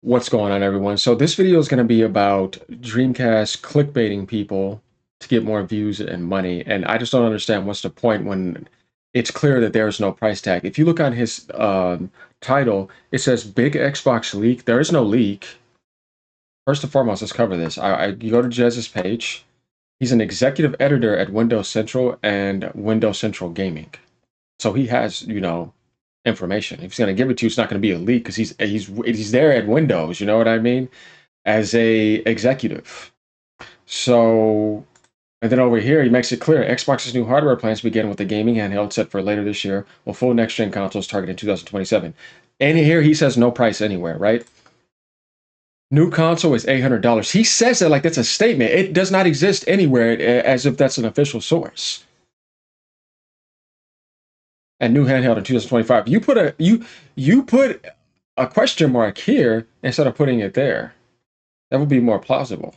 What's going on, everyone? So this video is going to be about Dreamcast clickbaiting people to get more views and money. And I just don't understand what's the point when it's clear that there is no price tag. If you look on his title, it says Big Xbox Leak. There is no leak. First and foremost, let's cover this. You go to Jez's page. He's an executive editor at Windows Central and Windows Central Gaming. So he has, information. If he's going to give it to you, it's not going to be a leak because he's there at Windows. You know what I mean? As a executive. So, and then over here, he makes it clear Xbox's new hardware plans begin with the gaming handheld set for later this year, with full next gen consoles targeted in 2027. And here he says no price anywhere, right? New console is $800. He says that like that's a statement. It does not exist anywhere as if that's an official source. And new handheld in 2025. You put a question mark here instead of putting it there. That would be more plausible.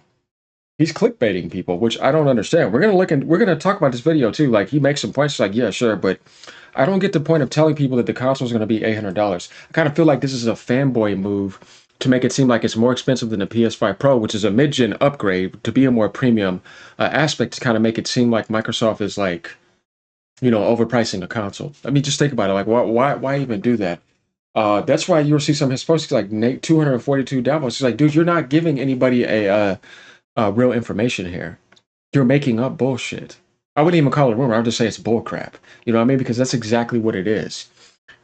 He's clickbaiting people, which I don't understand. We're gonna talk about this video too. Like he makes some points like, yeah, sure, but I don't get the point of telling people that the console is gonna be $800. I kind of feel like this is a fanboy move to make it seem like it's more expensive than the PS5 Pro, which is a mid-gen upgrade to be a more premium aspect to kind of make it seem like Microsoft is like, overpricing the console. I mean, just think about it. Like, why even do that? That's why you'll see some of his posts like 242 downloads. It's like, dude, you're not giving anybody a real information here. You're making up bullshit. I wouldn't even call it a rumor. I would just say it's bullcrap. You know what I mean? Because that's exactly what it is.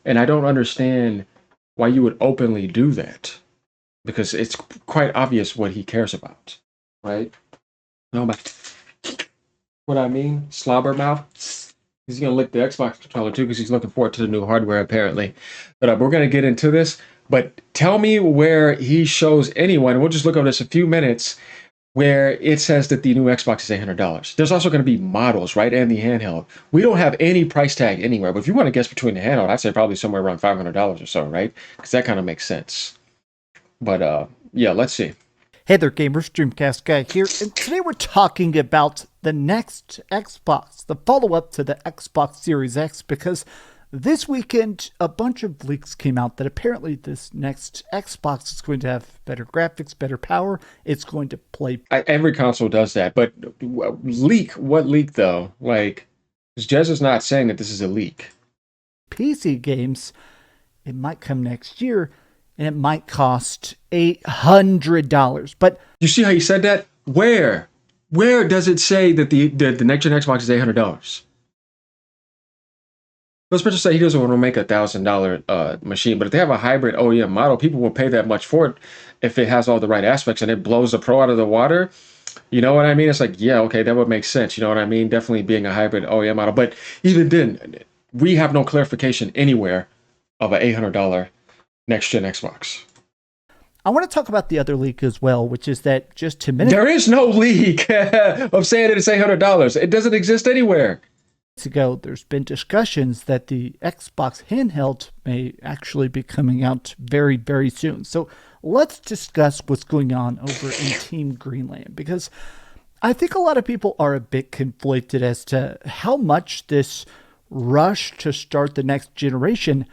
And I don't understand why you would openly do that. Because it's quite obvious what he cares about, right? No, but what I mean, slobber mouth. He's gonna lick the Xbox controller too because he's looking forward to the new hardware apparently. But we're gonna get into this. But tell me where he shows anyone. We'll just look over this a few minutes where it says that the new Xbox is $800. There's also going to be models, right, and the handheld. We don't have any price tag anywhere. But if you want to guess between the handheld, I'd say probably somewhere around $500 or so, right? Because that kind of makes sense. But yeah, let's see. Hey there, gamers. DreamcastGuy here, and today we're talking about the next Xbox, the follow-up to the Xbox Series X, because this weekend a bunch of leaks came out that apparently this next Xbox is going to have better graphics, better power. It's going to play. Every console does that, but leak? What leak though? Like, Jez is not saying that this is a leak. PC games. It might come next year. And it might cost $800. But you see how you said that? Where does it say that the next gen Xbox is $800? Let's just say he doesn't want to make $1,000 machine, but if they have a hybrid OEM model, people will pay that much for it if it has all the right aspects and it blows the Pro out of the water. You know what I mean? It's like, yeah, okay, that would make sense. You know what I mean? Definitely being a hybrid OEM model. But even then, we have no clarification anywhere of an $800 next-gen Xbox. I want to talk about the other leak as well, which is that just 2 minutes there is no leak of saying that it's $800. It doesn't exist anywhere. Ago, there's been discussions that the Xbox handheld may actually be coming out very, very soon. So let's discuss what's going on over in Team Greenland, because I think a lot of people are a bit conflicted as to how much this rush to start the next generation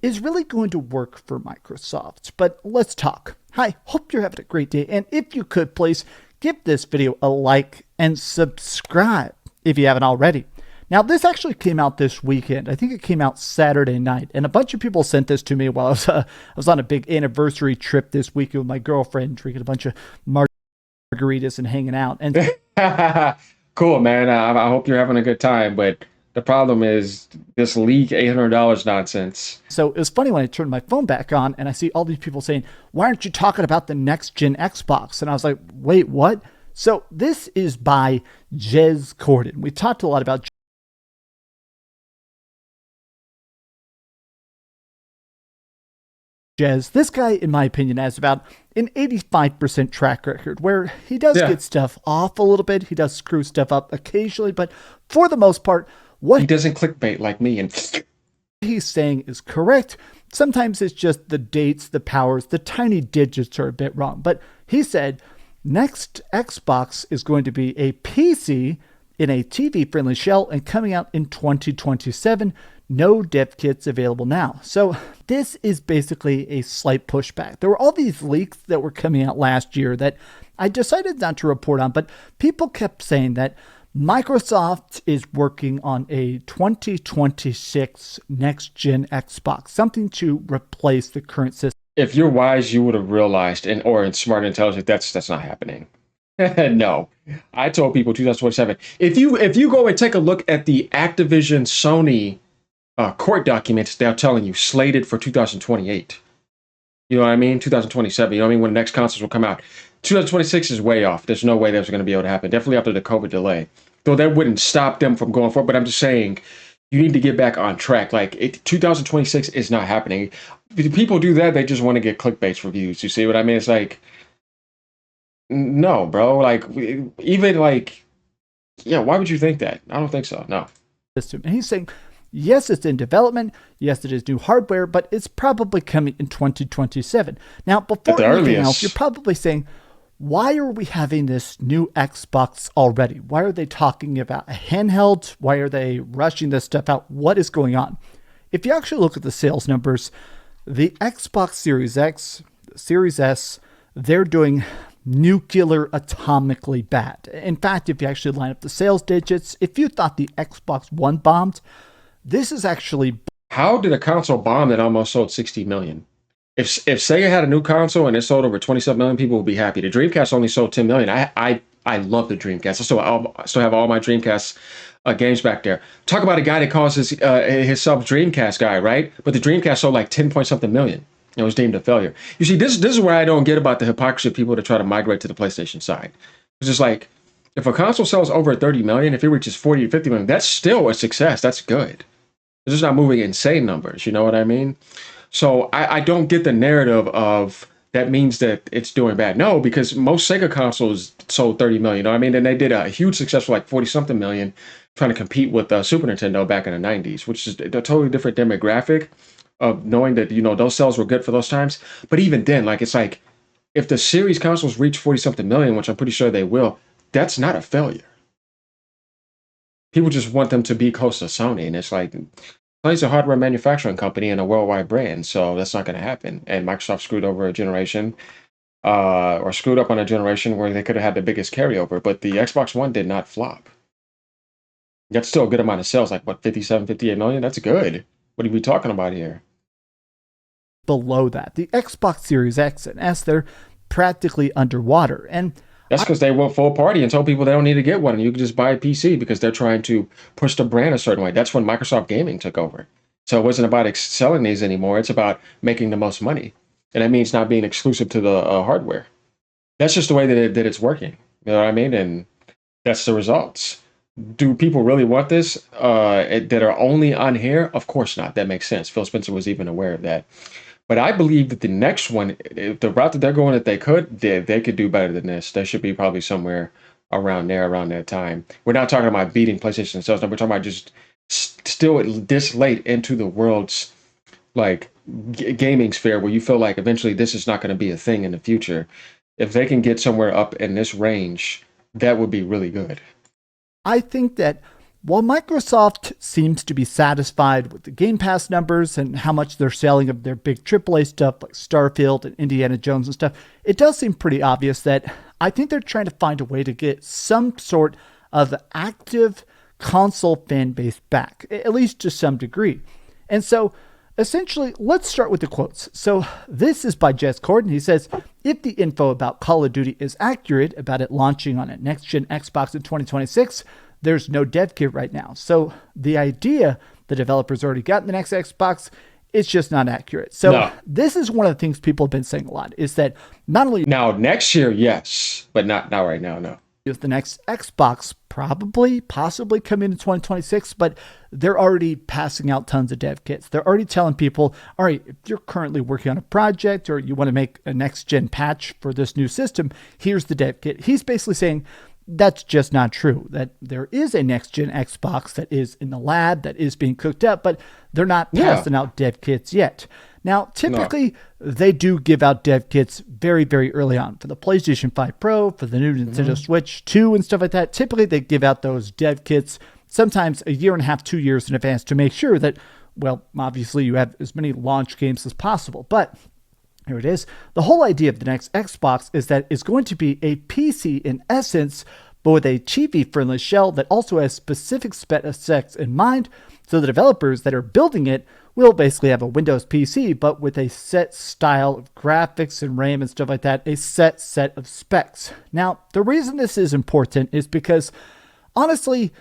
is really going to work for Microsoft. But let's talk. Hi, hope you're having a great day. And if you could, please give this video a like and subscribe if you haven't already. Now, this actually came out this weekend. I think it came out Saturday night. And a bunch of people sent this to me while I was on a big anniversary trip this week with my girlfriend, drinking a bunch of margaritas and hanging out. And cool, man. I hope you're having a good time. But the problem is this leak $800 nonsense. So it was funny when I turned my phone back on and I see all these people saying, why aren't you talking about the next gen Xbox? And I was like, wait, what? So this is by Jez Corden. We talked a lot about Jez. This guy, in my opinion, has about an 85% track record where he does get stuff off a little bit. He does screw stuff up occasionally, but for the most part, he doesn't clickbait like me and he's saying is correct. Sometimes it's just the dates, the powers, the tiny digits are a bit wrong. But he said next Xbox is going to be a PC in a TV-friendly shell and coming out in 2027. No dev kits available now. So this is basically a slight pushback. There were all these leaks that were coming out last year that I decided not to report on, but people kept saying that Microsoft is working on a 2026 next-gen Xbox, something to replace the current system. If you're wise, you would have realized, or smart and intelligent, that's not happening. No, I told people 2027. If you go and take a look at the Activision Sony court documents, they're telling you slated for 2028. You know what I mean? 2027. You know what I mean? When the next consoles will come out. 2026 is way off. There's no way that's going to be able to happen. Definitely after the COVID delay. Though that wouldn't stop them from going forward. But I'm just saying, you need to get back on track. 2026 is not happening. If people do that, they just want to get clickbait reviews. You see what I mean? It's like, no, bro. Why would you think that? I don't think so. No. And he's saying, yes, it's in development. Yes, it is new hardware, but it's probably coming in 2027. Now, before anything else, you're probably saying, why are we having this new Xbox already? Why are they talking about a handheld? Why are they rushing this stuff out? What is going on? If you actually look at the sales numbers, the Xbox Series X, Series S, they're doing nuclear atomically bad. In fact, if you actually line up the sales digits, if you thought the Xbox One bombed, this is actually... How did a console bomb that almost sold 60 million? If Sega had a new console and it sold over 27 million, people would be happy. The Dreamcast only sold 10 million. I love the Dreamcast. I still have all my Dreamcast games back there. Talk about a guy that calls himself DreamcastGuy, right? But the Dreamcast sold like 10 point something million. It was deemed a failure. You see, this is where I don't get about the hypocrisy of people that try to migrate to the PlayStation side. It's just like, if a console sells over 30 million, if it reaches 40 to 50 million, that's still a success. That's good. It's just not moving insane numbers. You know what I mean? So I don't get the narrative of that means that it's doing bad. No, because most Sega consoles sold 30 million. You know what I mean? And they did a huge success for like 40 something million trying to compete with Super Nintendo back in the 90s, which is a totally different demographic of knowing that, those sales were good for those times. But even then, it's like, if the series consoles reach 40 something million, which I'm pretty sure they will, that's not a failure. People just want them to be close to Sony. And it's like, Sony's a hardware manufacturing company and a worldwide brand, so that's not going to happen. And Microsoft screwed over a generation, or screwed up on a generation where they could have had the biggest carryover. But the Xbox One did not flop. That's still a good amount of sales, like what, 57, 58 million? That's good. What are we talking about here? Below that, the Xbox Series X and S, they're practically underwater. And that's because they went full party and told people they don't need to get one and you can just buy a PC because they're trying to push the brand a certain way. That's when Microsoft Gaming took over. So it wasn't about selling these anymore. It's about making the most money. And that means not being exclusive to the hardware. That's just the way that it's working. You know what I mean? And that's the results. Do people really want this that are only on here? Of course not. That makes sense. Phil Spencer was even aware of that. But I believe that the next one, if the route that they're going, that they could do better than this. They should be probably somewhere around that time. We're not talking about beating PlayStation sales. No, we're talking about just still this late into the world's gaming sphere where you feel like eventually this is not going to be a thing in the future. If they can get somewhere up in this range, that would be really good. I think that while Microsoft seems to be satisfied with the Game Pass numbers and how much they're selling of their big AAA stuff like Starfield and Indiana Jones and stuff, it does seem pretty obvious that I think they're trying to find a way to get some sort of active console fan base back, at least to some degree. And so essentially, let's start with the quotes. So this is by Jez Corden. He says, if the info about Call of Duty is accurate about it launching on a next-gen Xbox in 2026, there's no dev kit right now. So the idea the developers already got in the next Xbox, it's just not accurate. So This is one of the things people have been saying a lot, is that not only... Now, next year, yes, but not right now, no. Is the next Xbox possibly coming in 2026, but they're already passing out tons of dev kits. They're already telling people, all right, if you're currently working on a project or you want to make a next-gen patch for this new system, here's the dev kit. He's basically saying, that's just not true, that there is a next-gen Xbox that is in the lab, that is being cooked up, but they're not passing out dev kits yet. Now, typically, they do give out dev kits very, very early on for the PlayStation 5 Pro, for the new Nintendo Switch 2 and stuff like that. Typically, they give out those dev kits sometimes a year and a half, 2 years in advance to make sure that, well, obviously you have as many launch games as possible. But here it is. The whole idea of the next Xbox is that it's going to be a PC in essence, but with a chibi-friendly shell that also has specific specs in mind, so the developers that are building it will basically have a Windows PC, but with a set style of graphics and RAM and stuff like that, a set of specs. Now, the reason this is important is because, honestly,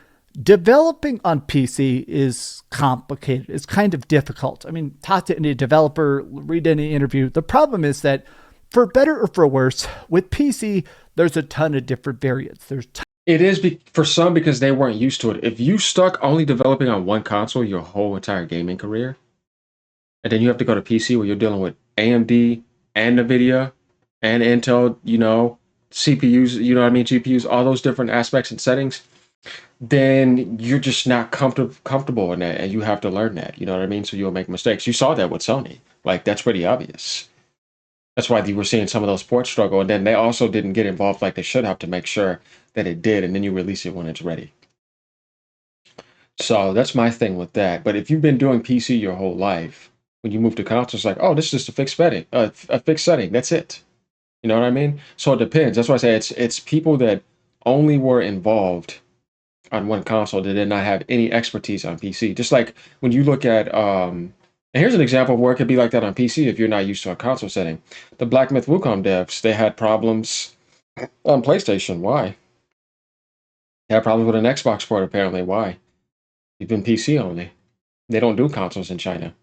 developing on PC is complicated. It's kind of difficult. I mean, talk to any developer, read any interview. The problem is that, for better or for worse, with PC, there's a ton of different variants. It is for some because they weren't used to it. If you stuck only developing on one console your whole entire gaming career, and then you have to go to PC where you're dealing with AMD and NVIDIA and Intel, CPUs, GPUs, all those different aspects and settings, then you're just not comfortable in that, and you have to learn that. You know what I mean? So you'll make mistakes. You saw that with Sony. Like, that's pretty obvious. That's why you were seeing some of those ports struggle, and then they also didn't get involved like they should have to make sure that it did, and then you release it when it's ready. So that's my thing with that. But if you've been doing PC your whole life, when you move to console, it's like, oh, this is just a fixed setting. That's it. You know what I mean? So it depends. That's why I say it's people that only were involved on one console that did not have any expertise on PC. Just like when you look at, and here's an example of where it could be like that on PC if you're not used to a console setting. The Black Myth Wukong devs, they had problems on PlayStation. Why? They had problems with an Xbox port, apparently. Why? Even PC only. They don't do consoles in China.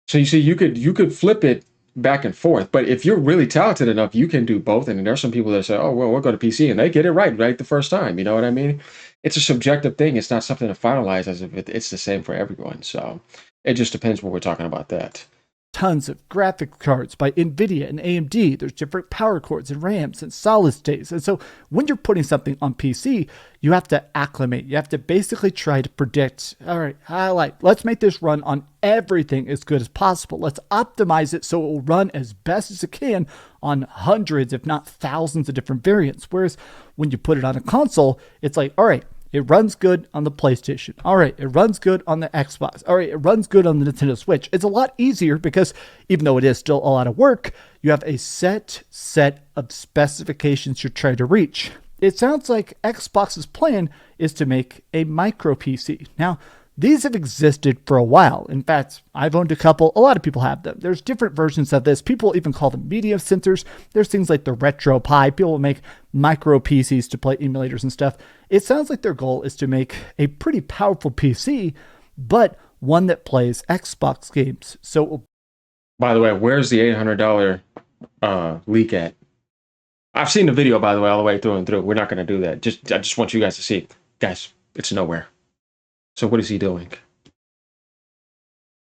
So you see, you could flip it back and forth. But if you're really talented enough, you can do both. And there's some people that say, oh, well, we'll go to PC, and they get it right the first time. You know what I mean? It's a subjective thing. It's not something to finalize as if it's the same for everyone. So it just depends what we're talking about that. Tons of graphic cards by NVIDIA and AMD. There's different power cords and RAMs and solid states. And so when you're putting something on PC, you have to acclimate. You have to basically try to predict, all right, let's make this run on everything as good as possible. Let's optimize it so it will run as best as it can on hundreds, if not thousands of different variants. Whereas when you put it on a console, it's like, all right, it runs good on the PlayStation. All right, it runs good on the Xbox. All right, it runs good on the Nintendo Switch. It's a lot easier because even though it is still a lot of work, you have a set of specifications you're trying to reach. It sounds like Xbox's plan is to make a micro PC. Now, these have existed for a while. In fact, I've owned a couple. A lot of people have them. There's different versions of this. People even call them media sensors. There's things like the Retro Pi. People will make micro PCs to play emulators and stuff. It sounds like their goal is to make a pretty powerful PC, but one that plays Xbox games. So, by the way, where's the $800 leak at? I've seen the video, by the way, all the way through and through. We're not going to do that. I just want you guys to see. Guys, it's nowhere. So what is he doing?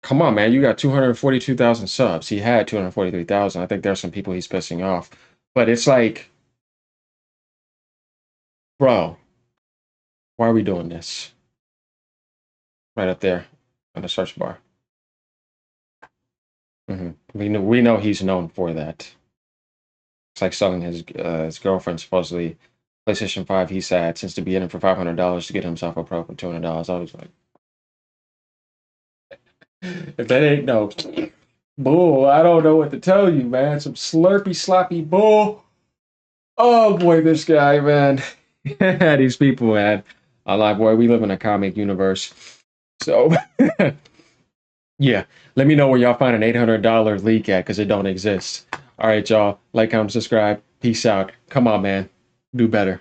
Come on, man. You got 242,000 subs. He had 243,000. I think there's some people he's pissing off. But it's like, bro, why are we doing this? Right up there on the search bar. We know he's known for that. It's like selling his girlfriend supposedly PlayStation 5 he's had since the beginning for $500 to get himself a Pro for $200. I was like, if that ain't no bull, I don't know what to tell you, man. Some slurpy, sloppy bull. Oh boy, this guy, man. These people, man. I'm like, boy, we live in a comic universe. So, yeah. Let me know where y'all find an $800 leak at, because it don't exist. All right, y'all. Like, comment, subscribe. Peace out. Come on, man. Do better.